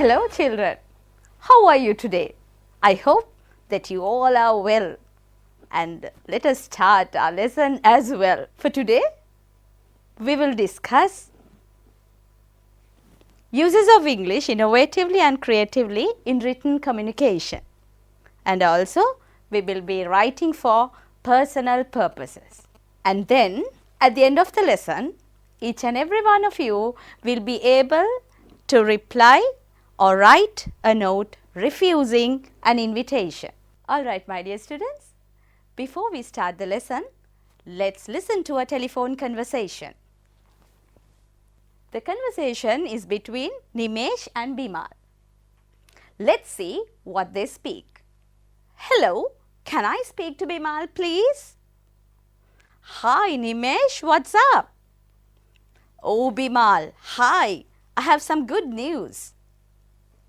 Hello children, how are you today? I hope that you all are well, and let us start our lesson as well. For today, we will discuss uses of English innovatively and creatively in written communication, and also we will be writing for personal purposes. And then at the end of the lesson, each and every one of you will be able to reply or write a note refusing an invitation. All right, my dear students, before we start the lesson, let's listen to a telephone conversation. The conversation is between Nimesh and Bimal. Let's see what they speak. Hello, can I speak to Bimal, please? Hi, Nimesh, what's up? Oh, Bimal, hi, I have some good news.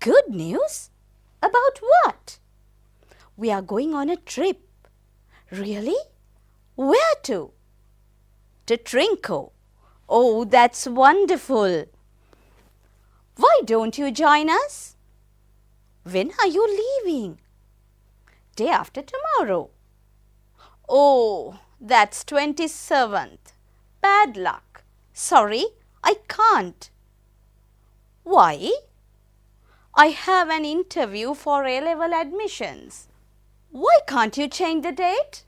Good news? About what? We are going on a trip. Really? Where to? To Trinco. Oh, that's wonderful. Why don't you join us? When are you leaving? Day after tomorrow. Oh, that's 27th. Bad luck. Sorry, I can't. Why? I have an interview for A-level admissions. Why can't you change the date?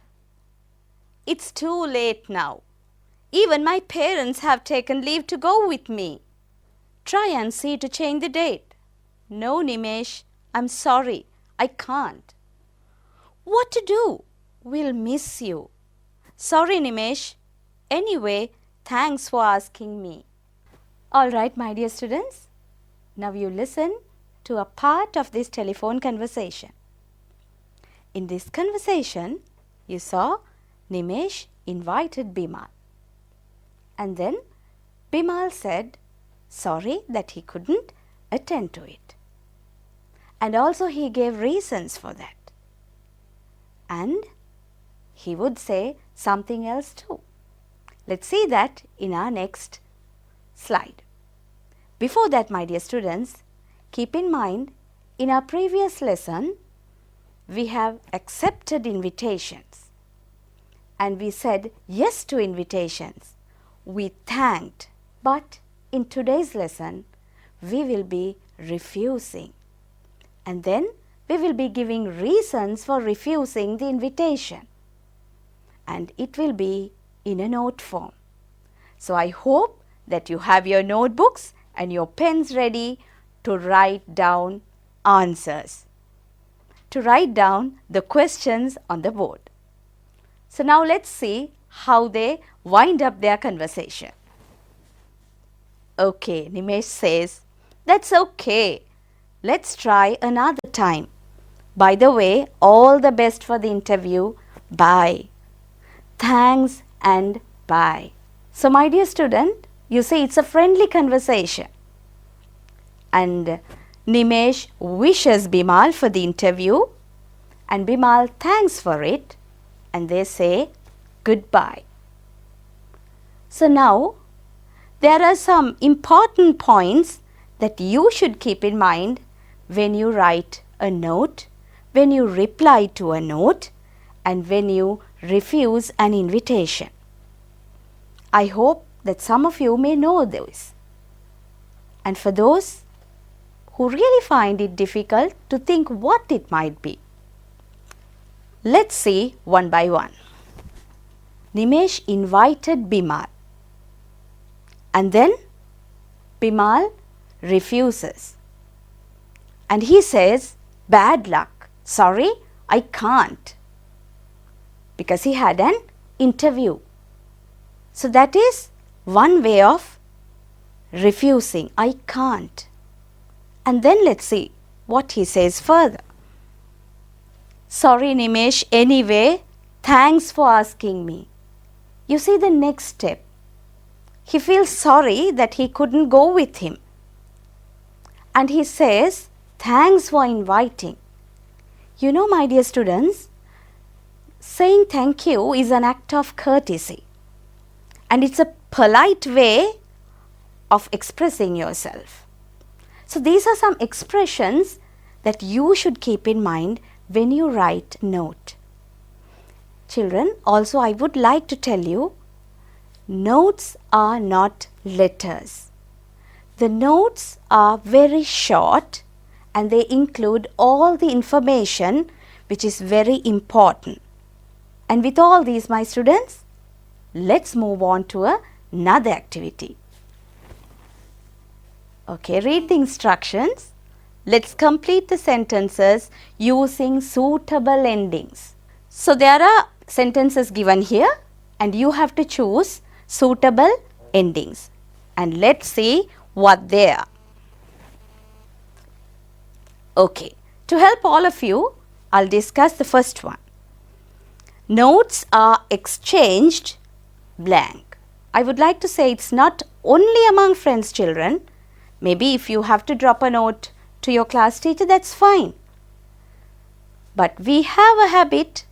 It's too late now. Even my parents have taken leave to go with me. Try and see to change the date. No, Nimesh, I'm sorry, I can't. What to do? We'll miss you. Sorry, Nimesh. Anyway, thanks for asking me. All right, my dear students. Now you listen to a part of this telephone conversation. In this conversation, you saw Nimesh invited Bimal. And then Bimal said sorry that he couldn't attend to it. And also he gave reasons for that. And he would say something else too. Let's see that in our next slide. Before that, my dear students, keep in mind, in our previous lesson, we have accepted invitations and we said yes to invitations. We thanked, but in today's lesson, we will be refusing, and then we will be giving reasons for refusing the invitation, and it will be in a note form. So I hope that you have your notebooks and your pens ready to write down answers, to write down the questions on the board. So now let's see how they wind up their conversation. Okay, Nimesh says, that's okay. Let's try another time. By the way, all the best for the interview. Bye. Thanks and bye. So my dear student, you see it's a friendly conversation. And Nimesh wishes Bimal for the interview and Bimal thanks for it and they say goodbye. So now there are some important points that you should keep in mind when you write a note, when you reply to a note, and when you refuse an invitation. I hope that some of you may know this. And for those who really find it difficult to think what it might be, let's see one by one. Nimesh invited Bimal, and then Bimal refuses. And he says, bad luck, sorry, I can't. Because he had an interview. So that is one way of refusing, I can't. And then let's see what he says further. Sorry, Nimesh, anyway, thanks for asking me. You see the next step. He feels sorry that he couldn't go with him. And he says, thanks for inviting. You know, my dear students, saying thank you is an act of courtesy. And it's a polite way of expressing yourself. So these are some expressions that you should keep in mind when you write note. Children, also I would like to tell you, notes are not letters. The notes are very short and they include all the information which is very important. And with all these, my students, let's move on to another activity. Okay, read the instructions. Let's complete the sentences using suitable endings. So there are sentences given here and you have to choose suitable endings. And let's see what they are. Okay, to help all of you, I'll discuss the first one. Notes are exchanged blank. I would like to say it's not only among friends, children. Maybe if you have to drop a note to your class teacher, that's fine. But we have a habit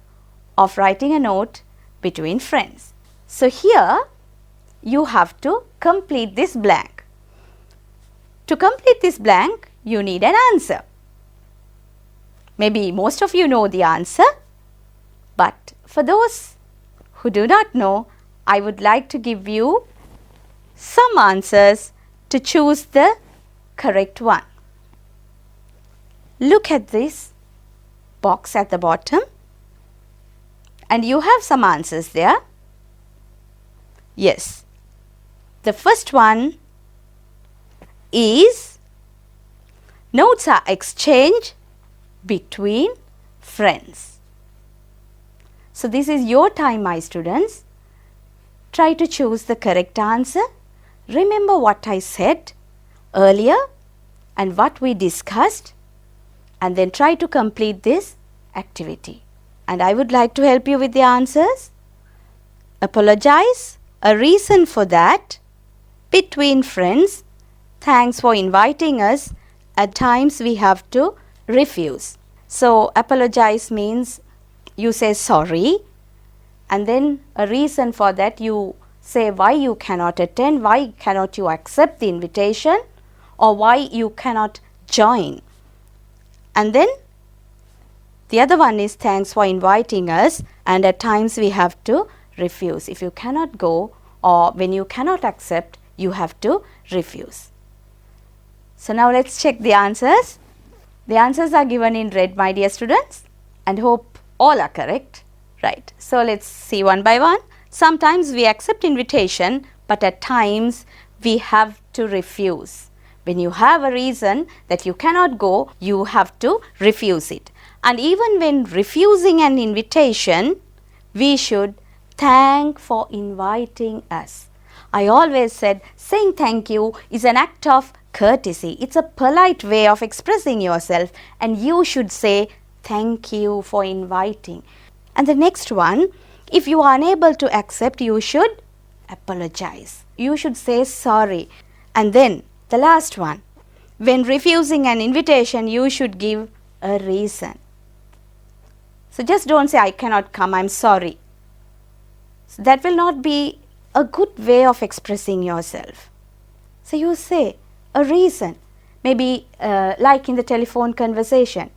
of writing a note between friends. So here you have to complete this blank. To complete this blank, you need an answer. Maybe most of you know the answer, but for those who do not know, I would like to give you some answers to choose the correct one. Look at this box at the bottom and you have some answers there. Yes, the first one is notes are exchanged between friends. So this is your time, my students. Try to choose the correct answer. Remember what I said earlier and what we discussed, and then try to complete this activity. And I would like to help you with the answers. Apologize, a reason for that, between friends, thanks for inviting us, at times we have to refuse. So apologize means you say sorry, and then a reason for that you say why you cannot attend, why cannot you accept the invitation, or why you cannot join. And then the other one is thanks for inviting us, and at times we have to refuse. If you cannot go or when you cannot accept, you have to refuse. So now let's check the answers. The answers are given in red, my dear students, and hope all are correct. Right. So let's see one by one. Sometimes we accept invitation, but at times we have to refuse. When you have a reason that you cannot go, you have to refuse it. And even when refusing an invitation, we should thank for inviting us. I always said saying thank you is an act of courtesy. It's a polite way of expressing yourself, and you should say thank you for inviting. And the next one, if you are unable to accept, you should apologize. You should say sorry. And then the last one, when refusing an invitation, you should give a reason. So just don't say I cannot come, I'm sorry. So that will not be a good way of expressing yourself. So you say a reason. Maybe like in the telephone conversation,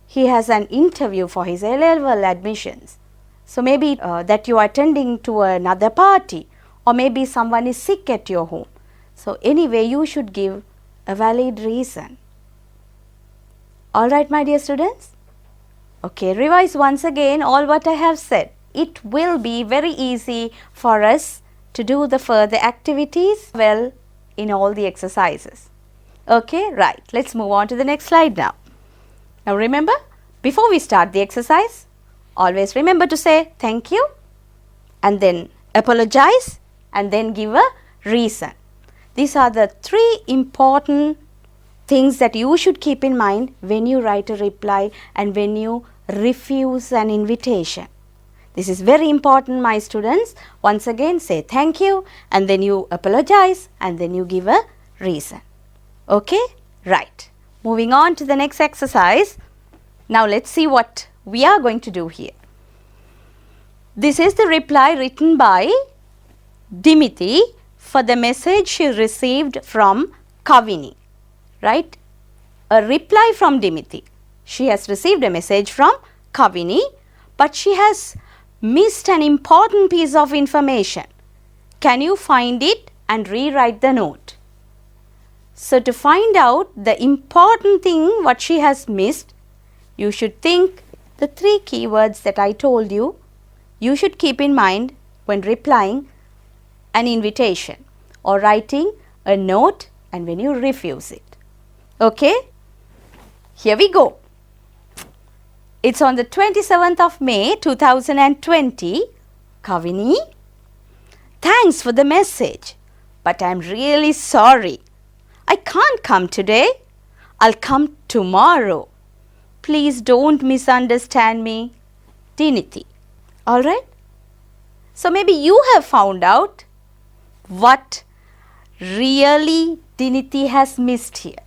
he has an interview for his A-level admissions. So maybe that you are attending to another party, or maybe someone is sick at your home. So anyway, you should give a valid reason. Alright, my dear students? Okay, revise once again all what I have said. It will be very easy for us to do the further activities well in all the exercises. Okay, right. Let's move on to the next slide now. Now remember, before we start the exercise, always remember to say thank you and then apologize and then give a reason. These are the three important things that you should keep in mind when you write a reply and when you refuse an invitation. This is very important, my students. Once again, say thank you and then you apologize and then you give a reason. Okay? Right. Moving on to the next exercise. Now let's see what we are going to do here. This is the reply written by Dimiti for the message she received from Kavini. Right? a reply from Dimiti. She has received a message from Kavini, but she has missed an important piece of information. Can you find it and rewrite the note? So to find out the important thing what she has missed, you should think the 3 keywords that I told you, you should keep in mind when replying an invitation or writing a note and when you refuse it. Okay? Here we go. It's on the 27th of May 2020. Kavini, thanks for the message, but I'm really sorry. I can't come today. I'll come tomorrow. Please don't misunderstand me. Diniti. Alright? So maybe you have found out what really Diniti has missed here.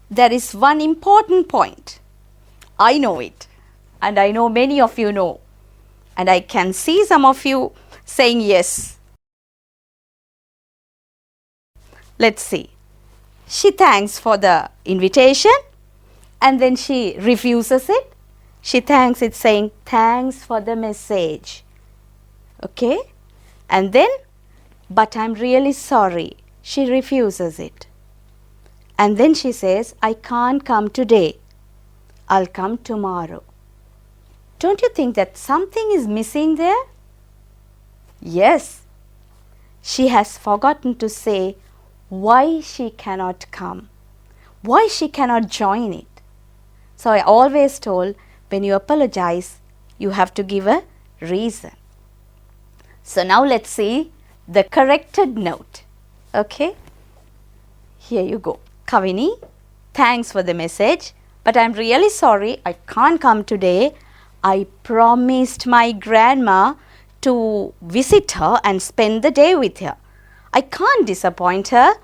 There is one important point. I know it, and I know many of you know, and I can see some of you saying yes. Let's see. She thanks for the invitation and then she refuses it. She thanks it saying, thanks for the message. Okay? And then, but I'm really sorry. She refuses it. And then she says, I can't come today. I'll come tomorrow. Don't you think that something is missing there? Yes. She has forgotten to say why she cannot come, why she cannot join it. So I always told, when you apologize, you have to give a reason. So now let's see the corrected note. Okay? Here you go. Kavini, thanks for the message, but I'm really sorry I can't come today. I promised my grandma to visit her and spend the day with her. I can't disappoint her.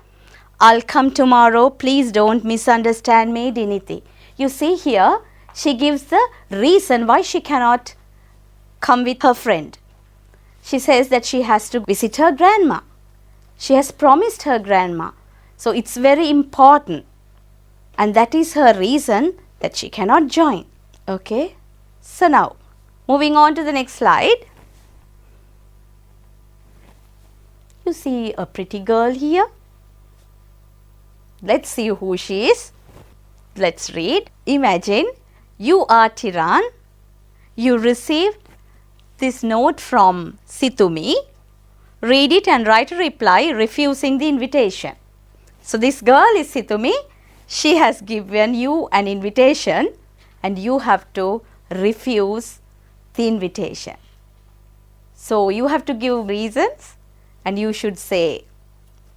I'll come tomorrow. Please don't misunderstand me, Diniti. You see here, she gives the reason why she cannot come with her friend. She says that she has to visit her grandma. She has promised her grandma. So it's very important. And that is her reason that she cannot join. Okay? So now, moving on to the next slide. You see a pretty girl here. Let's see who she is. Let's read. Imagine you are Tiran. You received this note from Situmi. Read it and write a reply refusing the invitation. So this girl is Situmi. She has given you an invitation and you have to refuse the invitation. So you have to give reasons and you should say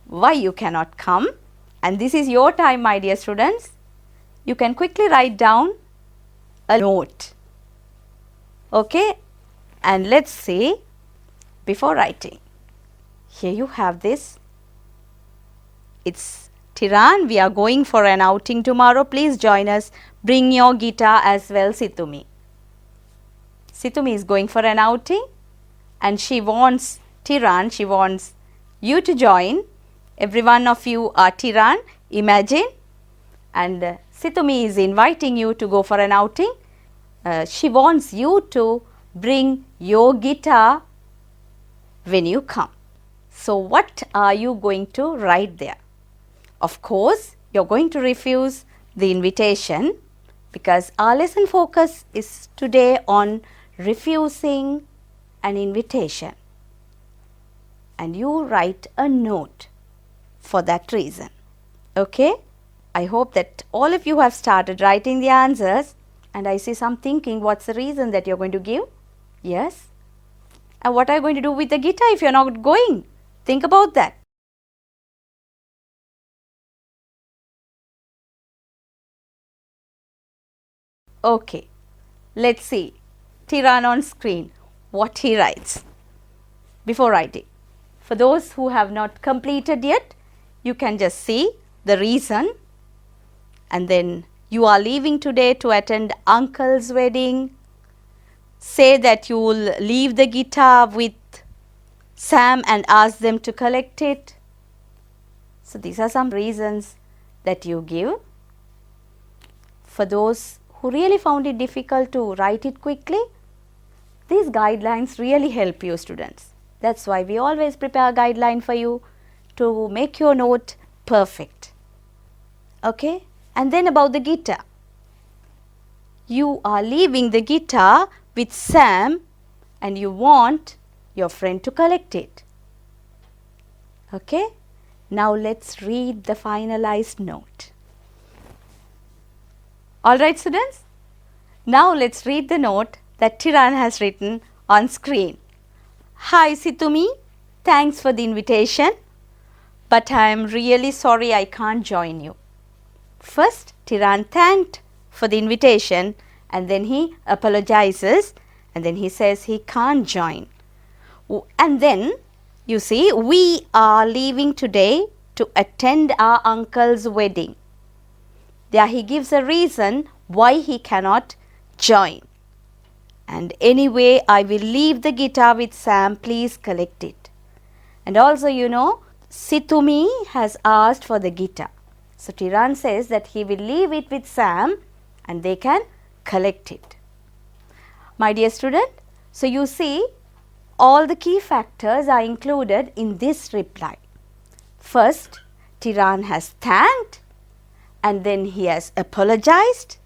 why you cannot come. And this is your time, my dear students. You can quickly write down a note. Okay? And let's see before writing. Here you have this. It's Tiran, we are going for an outing tomorrow. Please join us. Bring your guitar as well, Situmi. Situmi is going for an outing and she wants Tiran, she wants you to join. Every one of you are Tiran, imagine. And Situmi is inviting you to go for an outing. She wants you to bring your guitar when you come. So what are you going to write there? Of course, you're going to refuse the invitation because our lesson focus is today on refusing an invitation. And you write a note for that reason. Okay? I hope that all of you have started writing the answers and I see some thinking, what's the reason that you're going to give? Yes? And what are you going to do with the guitar if you're not going? Think about that. Okay, let's see Tiran on screen, what he writes before writing. For those who have not completed yet, you can just see the reason and then you are leaving today to attend uncle's wedding. Say that you will leave the guitar with Sam and ask them to collect it. So these are some reasons that you give for those who really found it difficult to write it quickly, these guidelines really help you students. That's why we always prepare a guideline for you to make your note perfect. Okay? And then about the guitar. You are leaving the guitar with Sam and you want your friend to collect it. Okay? Now let's read the finalized note. Alright students, now let's read the note that Tiran has written on screen. Hi Situmi, thanks for the invitation, but I am really sorry I can't join you. First, Tiran thanked for the invitation and then he apologizes and then he says he can't join. And then you see, we are leaving today to attend our uncle's wedding. There he gives a reason why he cannot join. And anyway, I will leave the guitar with Sam, please collect it. And also, you know, Situmi has asked for the guitar. So Tiran says that he will leave it with Sam and they can collect it. My dear student, so you see, all the key factors are included in this reply. First, Tiran has thanked, and then he has apologized,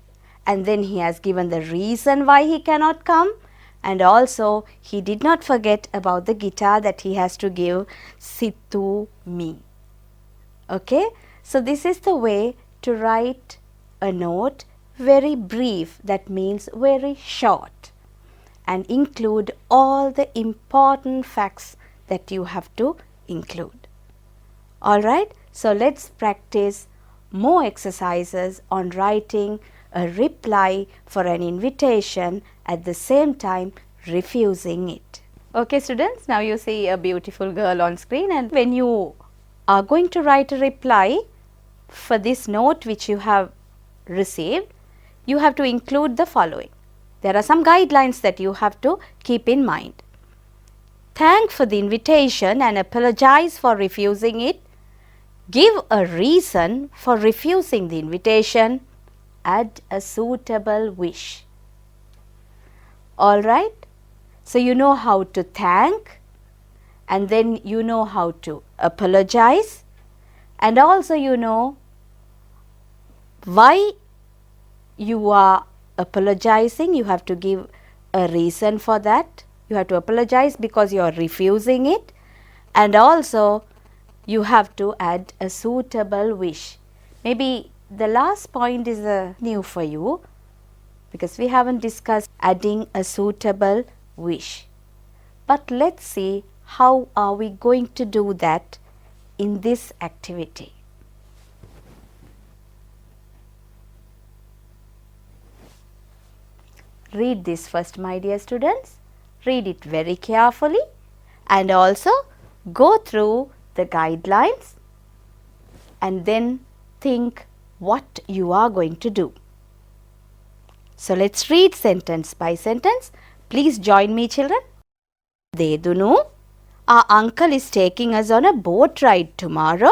and then he has given the reason why he cannot come, and also he did not forget about the guitar that he has to give Situmi. Okay, so this is the way to write a note very brief, that means very short, and include all the important facts that you have to include. Alright, so let's practice more exercises on writing a reply for an invitation, at the same time refusing it. Okay students, now you see a beautiful girl on screen, and when you are going to write a reply for this note which you have received, you have to include the following. There are some guidelines that you have to keep in mind. Thank for the invitation and apologize for refusing it. Give a reason for refusing the invitation. Add a suitable wish. Alright, so you know how to thank, and then you know how to apologize, and also you know why you are apologizing. You have to give a reason for that. You have to apologize because you are refusing it, and also you have to add a suitable wish. Maybe the last point is new for you because we haven't discussed adding a suitable wish. But let's see how are we going to do that in this activity. Read this first, my dear students. Read it very carefully and also go through the guidelines and then think what you are going to do. So let's read sentence by sentence. Please join me, children. Dedunu, our uncle is taking us on a boat ride tomorrow.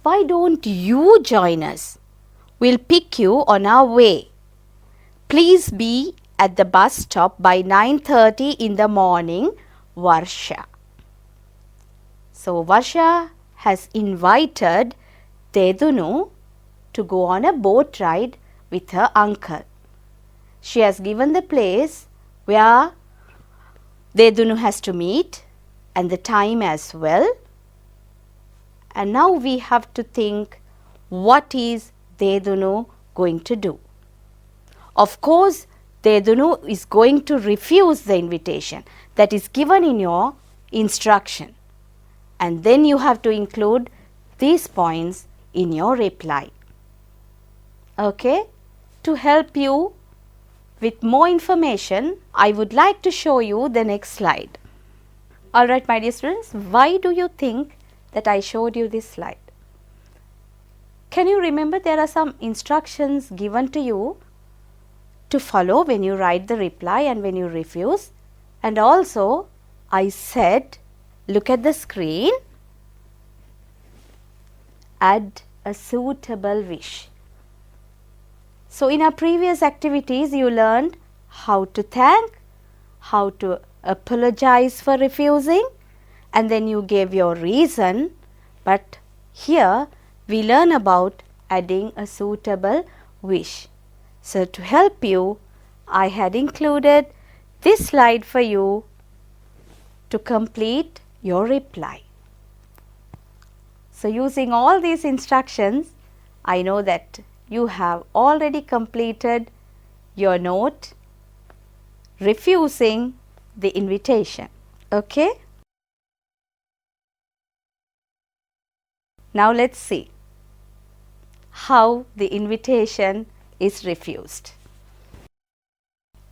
Why don't you join us? We'll pick you on our way. Please be at the bus stop by 9:30 in the morning, Varsha. So Varsha has invited Dedunu to go on a boat ride with her uncle. She has given the place where Dedunu has to meet and the time as well. And now we have to think, what is Dedunu going to do? Of course, Dedunu is going to refuse the invitation that is given in your instruction. And then you have to include these points in your reply. Okay? To help you with more information, I would like to show you the next slide. Alright, my dear students, why do you think that I showed you this slide? Can you remember there are some instructions given to you to follow when you write the reply and when you refuse? And also, I said, look at the screen, add a suitable wish. So in our previous activities you learned how to thank, how to apologize for refusing, and then you gave your reason, but here we learn about adding a suitable wish. So to help you, I had included this slide for you to complete your reply. So using all these instructions, I know that you have already completed your note refusing the invitation. Okay? Now let's see how the invitation is refused.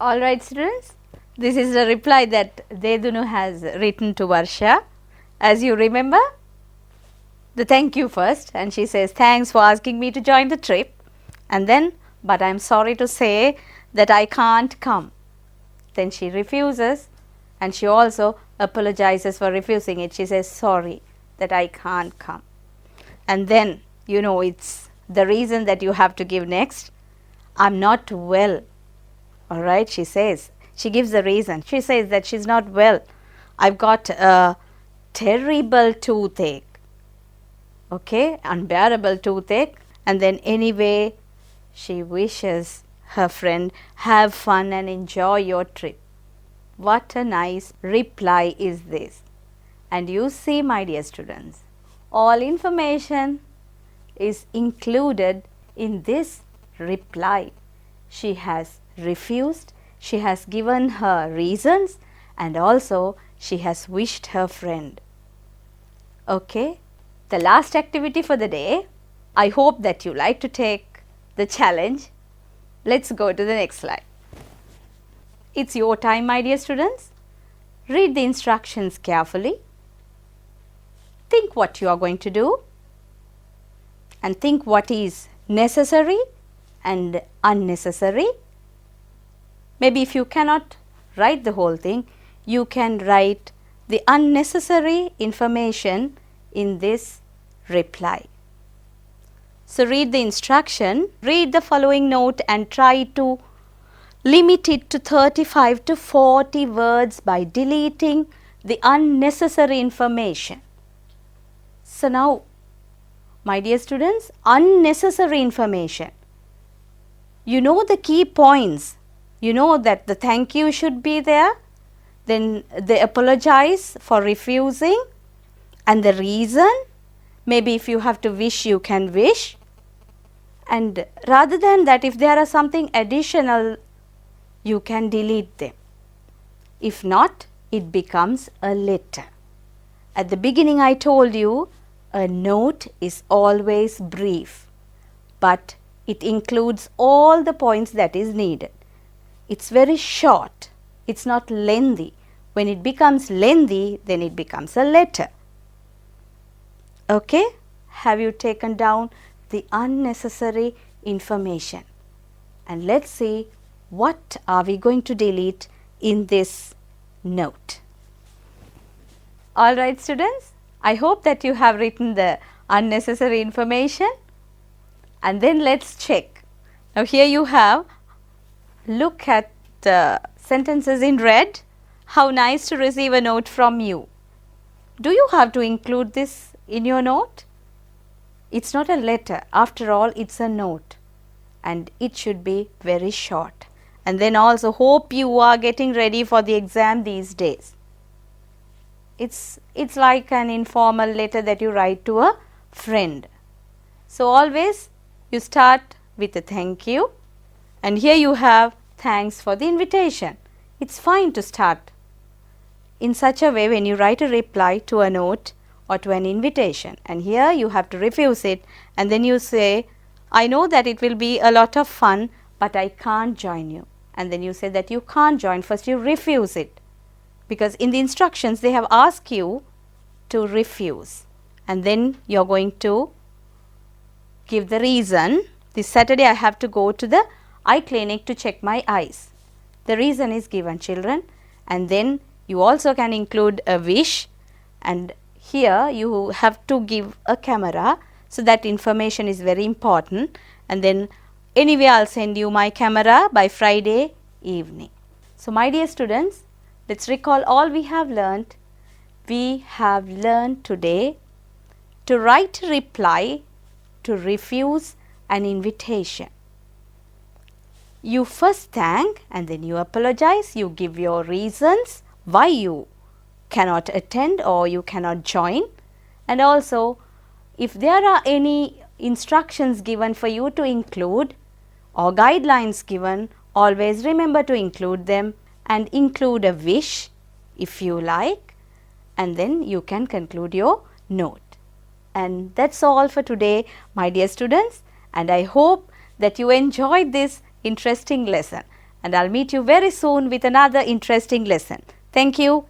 Alright students, this is the reply that Dedunu has written to Varsha. As you remember, the thank you first, and she says thanks for asking me to join the trip, and then but I am sorry to say that I can't come. Then she refuses, and she also apologizes for refusing it. She says sorry that I can't come. And then you know it's the reason that you have to give next. I'm not well. Alright, she says. She gives the reason. She says that she's not well. I've got a terrible toothache. Okay, unbearable toothache. And then anyway, she wishes her friend have fun and enjoy your trip. What a nice reply is this. And you see, my dear students, all information is included in this reply. She has refused, she has given her reasons, and also she has wished her friend. Okay, the last activity for the day. I hope that you like to take the challenge. Let's go to the next slide. It's your time, my dear students. Read the instructions carefully. Think what you are going to do, and think what is necessary and unnecessary. Maybe if you cannot write the whole thing, you can write the unnecessary information in this reply. So read the instruction, read the following note and try to limit it to 35 to 40 words by deleting the unnecessary information. So now, my dear students, unnecessary information. You know the key points. You know that the thank you should be there, then they apologize for refusing, and the reason. Maybe if you have to wish, you can wish. And rather than that, if there are something additional, you can delete them. If not, it becomes a letter. At the beginning I told you, a note is always brief, but it includes all the points that is needed. It's very short, it's not lengthy. When it becomes lengthy, then it becomes a letter. Okay, have you taken down the unnecessary information? And let's see what are we going to delete in this note. Alright students, I hope that you have written the unnecessary information, and then let's check. Now here you have, look at the sentences in red. How nice to receive a note from you. Do you have to include this in your note? It's not a letter, after all it's a note, and it should be very short. And then also hope you are getting ready for the exam these days. It's like an informal letter that you write to a friend. So always you start with a thank you, and here you have thanks for the invitation. It's fine to start in such a way when you write a reply to a note or to an invitation, and here you have to refuse it, and then you say, I know that it will be a lot of fun, but I can't join you. And then you say that you can't join. First you refuse it, because in the instructions they have asked you to refuse, and then you are going to give the reason. This Saturday I have to go to the eye clinic to check my eyes. The reason is given, children, and then you also can include a wish, and here you have to give a camera, so that information is very important, and then Anyway, I'll send you my camera by Friday evening. So my dear students, let's recall all we have learnt. We have learned today to write a reply, to refuse an invitation. You first thank and then you apologize. You give your reasons why you cannot attend or you cannot join. And also, if there are any instructions given for you to include or guidelines given, always remember to include them and include a wish if you like, and then you can conclude your note. And that's all for today, my dear students, and I hope that you enjoyed this interesting lesson, and I'll meet you very soon with another interesting lesson. Thank you.